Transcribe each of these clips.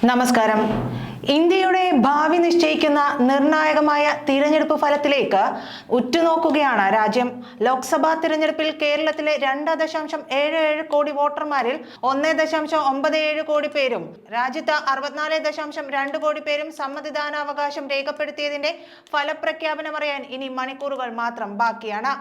നമസ്കാരം. ഇന്ത്യയുടെ ഭാവി നിശ്ചയിക്കുന്ന നിർണായകമായ തിരഞ്ഞെടുപ്പ് ഫലത്തിലേക്ക് ഉറ്റുനോക്കുകയാണ് രാജ്യം. ലോക്സഭാ തിരഞ്ഞെടുപ്പിൽ കേരളത്തിലെ 2.77 കോടി വോട്ടർമാരിൽ 1.97 കോടി പേരും രാജ്യത്ത് 64.2 കോടി പേരും സമ്മതിദാനാവകാശം രേഖപ്പെടുത്തിയതിന്റെ ഫലപ്രഖ്യാപനം അറിയാൻ ഇനി മണിക്കൂറുകൾ മാത്രം ബാക്കിയാണ്.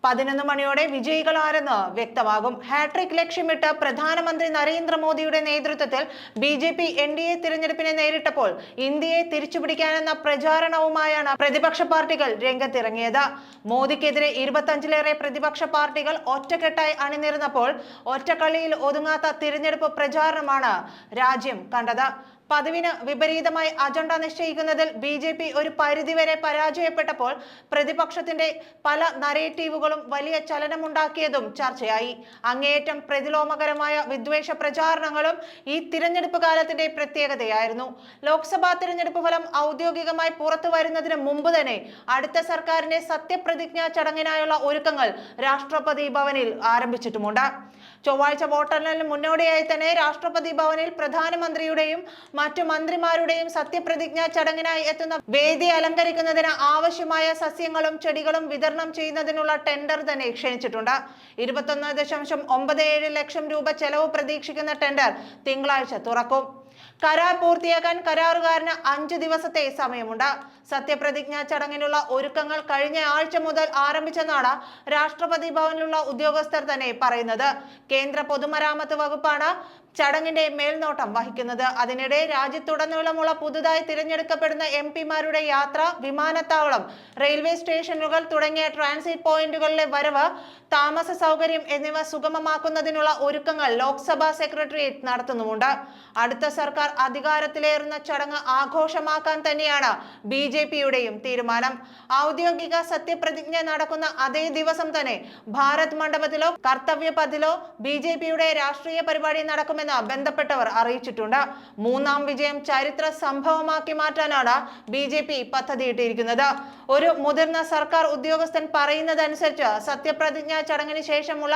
11 മണിയോടെ വിജയികൾ ആരെന്ന് വ്യക്തമാകും. ഹാട്രിക് ലക്ഷ്യമിട്ട് പ്രധാനമന്ത്രി നരേന്ദ്രമോദിയുടെ നേതൃത്വത്തിൽ BJP NDA തിരഞ്ഞെടുപ്പിനെ നേരിട്ടപ്പോൾ ഇന്ത്യയെ തിരിച്ചുപിടിക്കാനെന്ന പ്രചാരണവുമായാണ് പ്രതിപക്ഷ പാർട്ടികൾ രംഗത്തിറങ്ങിയത്. മോദിക്കെതിരെ 25ലേറെ പ്രതിപക്ഷ പാർട്ടികൾ ഒറ്റക്കെട്ടായി അണിനിരന്നപ്പോൾ ഒറ്റക്കളിയിൽ ഒതുങ്ങാത്ത തിരഞ്ഞെടുപ്പ് പ്രചാരണമാണ് രാജ്യം കണ്ടത്. പതിവിന് വിപരീതമായി അജണ്ട നിശ്ചയിക്കുന്നതിൽ BJP ഒരു പരിധിവരെ പരാജയപ്പെട്ടപ്പോൾ പ്രതിപക്ഷത്തിന്റെ പല നരേറ്റീവുകളും വലിയ ചലനമുണ്ടാക്കിയതും ചർച്ചയായി. അങ്ങേയറ്റം പ്രതിലോമകരമായ വിദ്വേഷ പ്രചാരണങ്ങളും ഈ തിരഞ്ഞെടുപ്പ് കാലത്തിന്റെ പ്രത്യേകതയായിരുന്നു. ലോക്സഭാ തിരഞ്ഞെടുപ്പ് ഫലം ഔദ്യോഗികമായി പുറത്തു വരുന്നതിന് മുമ്പ് തന്നെ അടുത്ത സർക്കാരിന്റെ സത്യപ്രതിജ്ഞാ ചടങ്ങിനായുള്ള ഒരുക്കങ്ങൾ രാഷ്ട്രപതി ഭവനിൽ ആരംഭിച്ചിട്ടുമുണ്ട്. ചൊവ്വാഴ്ച വോട്ടെണ്ണലിന് മുന്നോടിയായി തന്നെ രാഷ്ട്രപതി ഭവനിൽ പ്രധാനമന്ത്രിയുടെയും മറ്റു മന്ത്രിമാരുടെയും സത്യപ്രതിജ്ഞാ ചടങ്ങിനായി എത്തുന്ന വേദി അലങ്കരിക്കുന്നതിന് ആവശ്യമായ സസ്യങ്ങളും ചെടികളും വിതരണം ചെയ്യുന്നതിനുള്ള ടെൻഡർ തന്നെ ക്ഷണിച്ചിട്ടുണ്ട്. 21.97 ലക്ഷം രൂപ ചെലവ് പ്രതീക്ഷിക്കുന്ന ടെൻഡർ തിങ്കളാഴ്ച തുറക്കും. കരാർ പൂർത്തിയാക്കാൻ കരാറുകാരന് 5 ദിവസത്തെ സമയമുണ്ട്. സത്യപ്രതിജ്ഞാ ചടങ്ങിനുള്ള ഒരുക്കങ്ങൾ കഴിഞ്ഞ ആഴ്ച മുതൽ ആരംഭിച്ചെന്നാണ് രാഷ്ട്രപതി ഭവനിലുള്ള ഉദ്യോഗസ്ഥർ തന്നെ പറയുന്നത്. കേന്ദ്ര പൊതുമരാമത്ത് വകുപ്പാണ് ചടങ്ങിന്റെ മേൽനോട്ടം വഹിക്കുന്നത്. അതിനിടെ രാജ്യത്തുടനീളമുള്ള പുതുതായി തിരഞ്ഞെടുക്കപ്പെടുന്ന MP-മാരുടെ യാത്ര, വിമാനത്താവളം, റെയിൽവേ സ്റ്റേഷനുകൾ തുടങ്ങിയ ട്രാൻസിറ്റ് പോയിന്റുകളിലെ വരവ്, താമസ സൗകര്യം എന്നിവ സുഗമമാക്കുന്നതിനുള്ള ഒരുക്കങ്ങൾ ലോക്സഭാ സെക്രട്ടേറിയറ്റ് നടത്തുന്നുമുണ്ട്. അടുത്ത സർക്കാർ അധികാരത്തിലേറുന്ന ചടങ്ങ് ആഘോഷമാക്കാൻ തന്നെയാണ് BJPയുടെയും തീരുമാനം. ഔദ്യോഗിക സത്യപ്രതിജ്ഞ നടക്കുന്ന അതേ ദിവസം തന്നെ ഭാരത് മണ്ഡപത്തിലോ കർത്തവ്യ പഥിലോ BJPയുടെ രാഷ്ട്രീയ പരിപാടി നടക്കുമെന്ന് ബന്ധപ്പെട്ടവർ അറിയിച്ചിട്ടുണ്ട്. മൂന്നാം വിജയം ചരിത്ര സംഭവമാക്കി മാറ്റാനാണ് BJP പദ്ധതിയിട്ടിരിക്കുന്നത്. ഒരു മുതിർന്ന സർക്കാർ ഉദ്യോഗസ്ഥൻ പറയുന്നതനുസരിച്ച് സത്യപ്രതിജ്ഞാ ചടങ്ങിന് ശേഷമുള്ള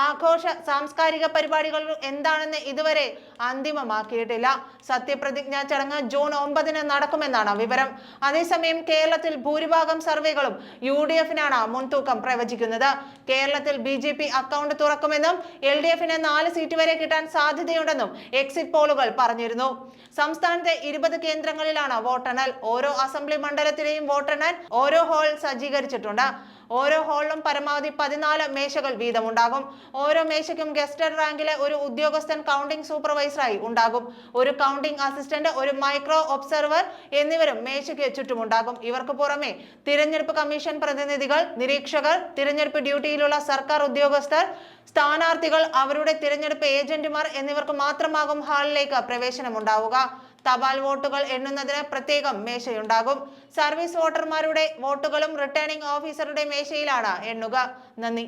ആഘോഷ സാംസ്കാരിക പരിപാടികൾ എന്താണെന്ന് ഇതുവരെ അന്തിമമാക്കിയിട്ടില്ല. സത്യപ്രതിജ്ഞാ ചടങ്ങ് ജൂൺ 9 നടക്കുമെന്നാണ് വിവരം. അതേസമയം കേരളത്തിൽ ഭൂരിഭാഗം സർവേകളും UDF-നാണ് മുൻതൂക്കം പ്രവചിക്കുന്നത്. കേരളത്തിൽ BJP അക്കൗണ്ട് തുറക്കുമെന്നും LDF-ന് 4 സീറ്റ് വരെ കിട്ടാൻ സാധ്യതയുണ്ടെന്നും എക്സിറ്റ് പോളുകൾ പറഞ്ഞിരുന്നു. സംസ്ഥാനത്തെ 20 കേന്ദ്രങ്ങളിലാണ് വോട്ടെണ്ണൽ. ഓരോ അസംബ്ലി മണ്ഡലത്തിലെയും വോട്ടെണ്ണൽ ഓരോ ഹാൾ സജ്ജീകരിച്ചിട്ടുണ്ട്. ഓരോ ഹാളിലും പരമാവധി 14 മേശകൾ വീതമുണ്ടാകും. ഓരോ മേശയ്ക്കും ഗസ്റ്റഡ് റാങ്കിലെ ഒരു ഉദ്യോഗസ്ഥൻ കൗണ്ടിംഗ് സൂപ്പർവൈസറായി ഉണ്ടാകും. ഒരു കൗണ്ടിംഗ് അസിസ്റ്റന്റ്, ഒരു മൈക്രോ ഒബ്സർവർ എന്നിവരും മേശയ്ക്ക് ചുറ്റുമുണ്ടാകും. ഇവർക്ക് പുറമെ തിരഞ്ഞെടുപ്പ് കമ്മീഷൻ പ്രതിനിധികൾ, നിരീക്ഷകർ, തിരഞ്ഞെടുപ്പ് ഡ്യൂട്ടിയിലുള്ള സർക്കാർ ഉദ്യോഗസ്ഥർ, സ്ഥാനാർത്ഥികൾ, അവരുടെ തിരഞ്ഞെടുപ്പ് ഏജന്റുമാർ എന്നിവർക്ക് മാത്രമാകും ഹാളിലേക്ക് പ്രവേശനമുണ്ടാവുക. തപാൽ വോട്ടുകൾ എണ്ണുന്നതിന് പ്രത്യേകം മേശയുണ്ടാകും. സർവീസ് വോട്ടർമാരുടെ വോട്ടുകളും റിട്ടേണിംഗ് ഓഫീസറുടെ മേശയിലാണ് എണ്ണുക. നന്ദി.